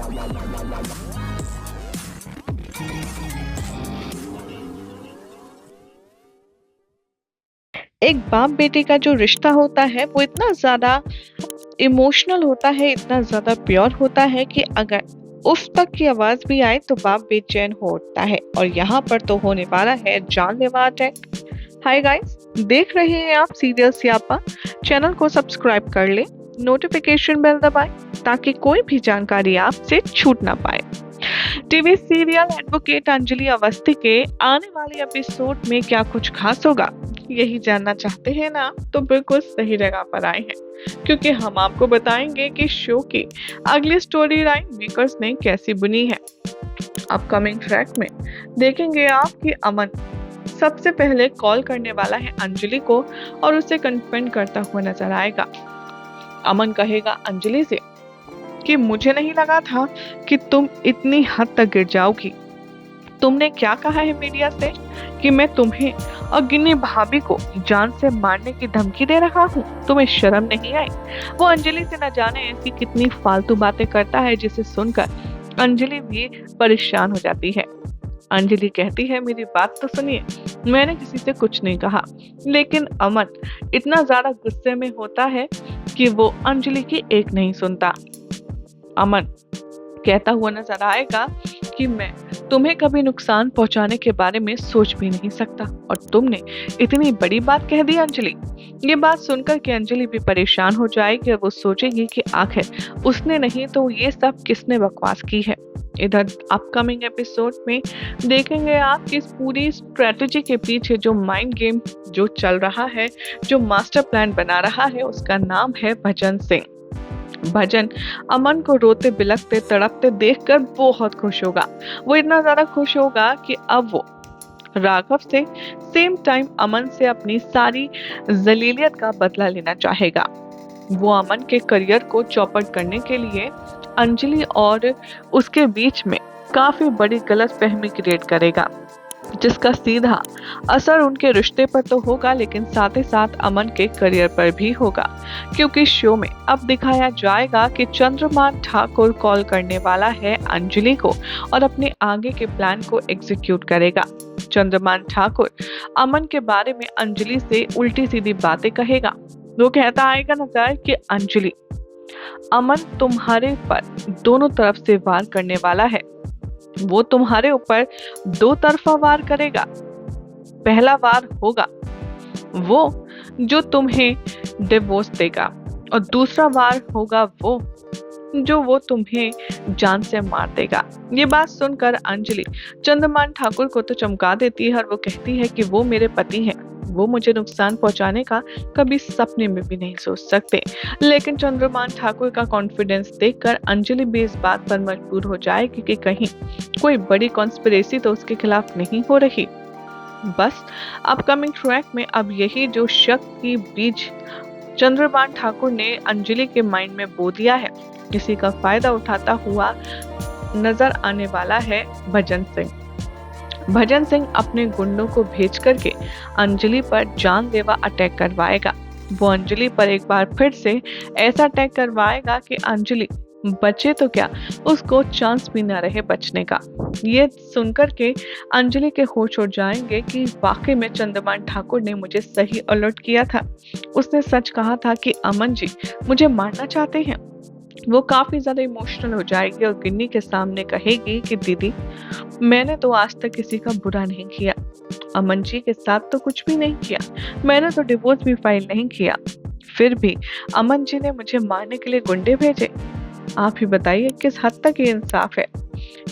एक बाप बेटे का जो रिश्ता होता है वो इतना ज्यादा इमोशनल होता है, इतना ज्यादा प्योर होता है कि अगर उफ तक की आवाज भी आए तो बाप बेचैन हो उठता है। और यहाँ पर तो होने वाला है जानलेवा अटैक। हाय गाइस, देख रहे हैं आप सीरियल स्यापा। चैनल को सब्सक्राइब कर ले, नोटिफिकेशन बेल दबाएं ताकि कोई भी जानकारी आपसे छूट ना पाए। TV serial advocate Anjali Awasthi के आने वाले एपिसोड में क्या कुछ खास होगा, यही जानना चाहते हैं ना, तो बिल्कुल सही जगह पर आए हैं, क्योंकि हम आपको बताएंगे कि शो की अगली स्टोरी लाइन मेकर्स ने कैसी बुनी है। अपकमिंग ट्रैक में देखेंगे आप कि अमन सबसे पहले कॉल करने वाला है अंजलि को और उसे कन्फ्रंट करता हुआ नजर आएगा। अमन कहेगा अंजलि से कि मुझे नहीं लगा था कि तुम इतनी हद तक गिर जाओगी। तुमने क्या कहा है मीडिया से कि मैं तुम्हें और गिन्नी भाभी को जान से मारने की धमकी दे रहा हूँ? तुम्हें शर्म नहीं आई? वो अंजलि से न जाने ऐसी कितनी फालतू बातें करता है जिसे सुनकर अंजलि भी परेशान हो जाती है। अंजलि कहती है मेरी बात तो सुनिए, मैंने किसी से कुछ नहीं कहा। लेकिन अमन इतना ज्यादा गुस्से में होता है कि वो अंजलि की एक नहीं सुनता। अमन कहता हुआ नजर आएगा कि मैं तुम्हें कभी नुकसान पहुंचाने के बारे में सोच भी नहीं सकता और तुमने इतनी बड़ी बात कह दी अंजलि। ये बात सुनकर के अंजलि भी परेशान हो जाएगी और वो सोचेगी कि आखिर उसने नहीं तो ये सब किसने बकवास की है। इधर अपकमिंग एपिसोड में देखेंगे आप कि इस पूरी स्ट्रेटजी के पीछे जो माइंड गेम जो चल रहा है, जो मास्टर प्लान बना रहा है, उसका नाम है भजन सिंह। भजन अमन को रोते बिलखते तड़पते देखकर बहुत खुश होगा। वो इतना ज्यादा खुश होगा कि अब वो राघव से सेम टाइम अमन से अपनी सारी जलीलियत का बदला लेना चाहेगा। वो अमन के करियर को चौपट करने के लिए अंजलि और उसके बीच में काफी बड़ी गलतफहमी क्रिएट करेगा, जिसका सीधा असर उनके रिश्ते पर तो होगा लेकिन साथ ही साथ अमन के करियर पर भी होगा, क्योंकि शो में अब दिखाया जाएगा कि चंद्रमान ठाकुर कॉल करने वाला है अंजलि को और अपने आगे के प्लान को एग्जीक्यूट करेगा। चंद्रमान ठाकुर अमन के बारे में अंजलि से उल्टी सीधी बातें कहेगा। वो कहता आएगा नजर कि अंजलि, अमन तुम्हारे पर दोनों तरफ से वार करने वाला है। वो तुम्हारे ऊपर दो तरफा वार करेगा। पहला वार होगा वो जो तुम्हें डिवोर्स देगा और दूसरा वार होगा वो तुम्हें जान से मार देगा। ये बात सुनकर अंजलि चंद्रमान ठाकुर को तो चमका देती है और वो कहती है कि वो मेरे पति हैं, वो मुझे नुकसान पहुंचाने का कभी सपने में भी नहीं सोच सकते। लेकिन चंद्रमान ठाकुर का कॉन्फिडेंस देखकर अंजलि भी इस बात पर मजबूर हो जाएगी कि कहीं कोई बड़ी कॉन्स्पिरेसी तो उसके खिलाफ नहीं हो रही। बस अपकमिंग ट्रैक में अब यही जो शक की बीज चंद्रमान ठाकुर ने अंजलि के माइंड में बो दिया है, किसी का फायदा उठाता हुआ नजर आने वाला है भजन सिंह। भजन सिंह अपने गुंडों को भेज करके अंजलि पर जानलेवा अटैक करवाएगा। वो अंजलि पर एक बार फिर से ऐसा अटैक करवाएगा कि अंजलि बचे तो क्या, उसको चांस भी ना रहे बचने का। ये सुनकर के अंजलि के होश उड़ जाएंगे कि वाकई में चंद्रमान ठाकुर ने मुझे सही अलर्ट किया था। उसने सच कहा था कि अमन जी मुझे मारना चाहते हैं। वो काफी ज्यादा इमोशनल हो जाएगी और गिन्नी के सामने कहेगी कि दीदी, मैंने तो आज तक किसी का बुरा नहीं किया, अमन जी के साथ तो कुछ भी नहीं किया, मैंने तो डिवोर्स भी फाइल नहीं किया, फिर भी अमन जी ने मुझे मारने के लिए गुंडे भेजे। आप ही बताइए किस हद तक ये इंसाफ है।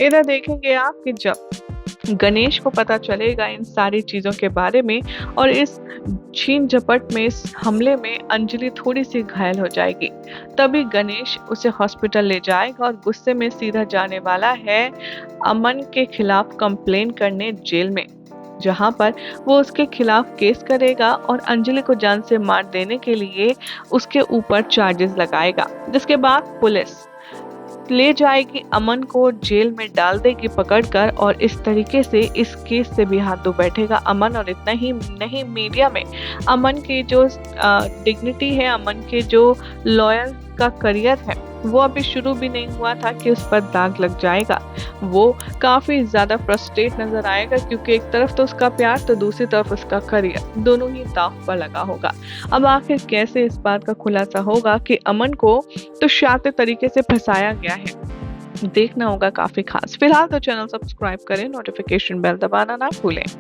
इधर देखेंगे आप कि जब गणेश को पता चलेगा इन सारी चीजों के बारे में और इस छीन झपट में, इस हमले में अंजलि थोड़ी सी घायल हो जाएगी, तभी गणेश उसे हॉस्पिटल ले जाएगा और गुस्से में सीधा जाने वाला है अमन के खिलाफ कंप्लेन करने जेल में, जहां पर वो उसके खिलाफ केस करेगा और अंजलि को जान से मार देने के लिए उसके ऊपर चार्जेस लगाएगा। जिसके बाद पुलिस ले जाएगी अमन को, जेल में डाल देगी पकड़कर और इस तरीके से इस केस से भी हाथ धो बैठेगा अमन। और इतना ही नहीं, मीडिया में अमन की जो डिग्निटी है, अमन के जो लॉयर का करियर है, वो अभी शुरू भी नहीं हुआ था कि उस पर दाग लग जाएगा। वो काफ़ी ज़्यादा फ्रस्ट्रेट नज़र आएगा क्योंकि एक तरफ तो उसका प्यार तो दूसरी तरफ उसका करियर, दोनों ही दाँव पर लगा होगा। अब आखिर कैसे इस बात का खुलासा होगा कि अमन को तो शातिर तरीके से फँसाया गया है, देखना होगा काफ़ी ख़ास। फिलहाल तो चैनल सब्सक्राइब करें, नोटिफ़िकेशन बेल दबाना ना भूलें।